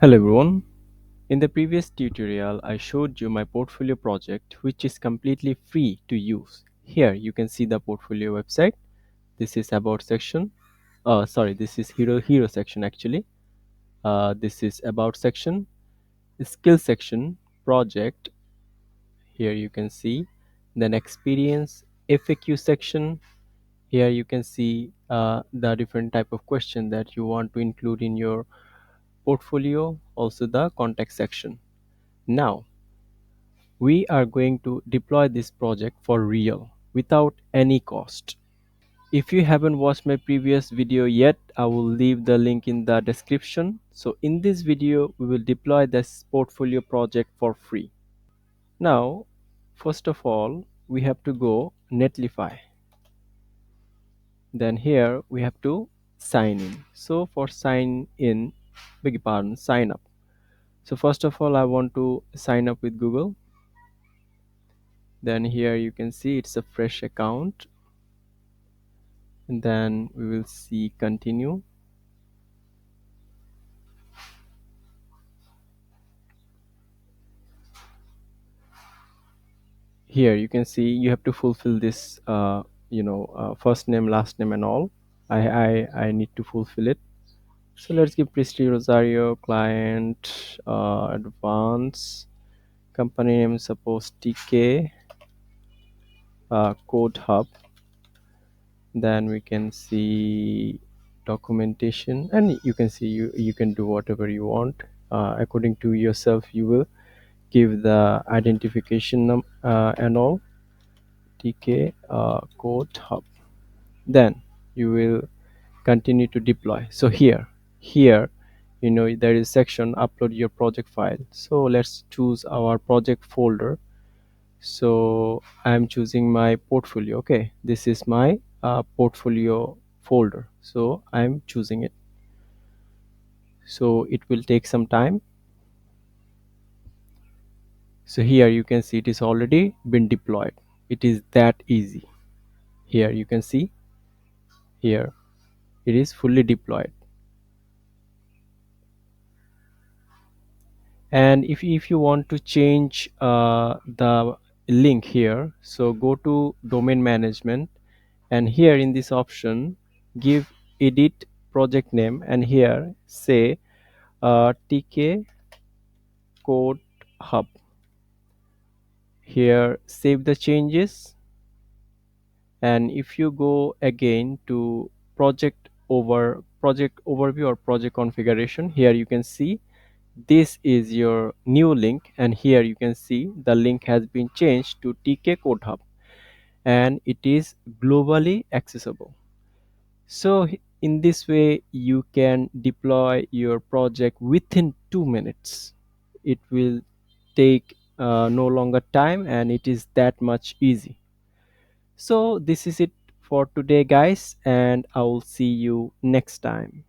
Hello everyone. In the previous tutorial, I showed you my portfolio project which is completely free to use. Here you can see the portfolio website. This is about section. This is hero section actually. This is about section, skill section, project. Here you can see. Then experience, FAQ section. Here you can see the different type of question that you want to include in your portfolio. Also the contact section. Now we are going to deploy this project for real without any cost. If you haven't watched my previous video yet, I will leave the link in the description. So in this video, we will deploy this portfolio project for free. Now, first of all, we have to go Netlify. Then here we have to sign in. So for sign in, beg your pardon, sign up. So first of all, I want to sign up with Google. Then here you can see it's a fresh account, and then we will see continue. Here you can see you have to fulfill this first name, last name, and all. I need to fulfill it. So let's give Presti Rosario, client, advance, company name, suppose TK, code hub. Then we can see documentation, and you can see you can do whatever you want according to yourself. You will give the identification and all. TK code hub. Then you will continue to deploy. So here there is section upload your project file. So let's choose our project folder. So I'm choosing my portfolio. Okay, this is my portfolio folder, so I'm choosing it. So it will take some time. So here you can see it is already been deployed. It is that easy. Here you can see, here it is fully deployed. And if you want to change the link here, so go to domain management, and here in this option give edit project name, and here say TK code hub. Here save the changes, and if you go again to project overview or project configuration, here you can see this is your new link, and here you can see the link has been changed to TK code hub, and it is globally accessible. So in this way you can deploy your project within 2 minutes. It will take no longer time, and it is that much easy. So this is it for today guys, and I will see you next time.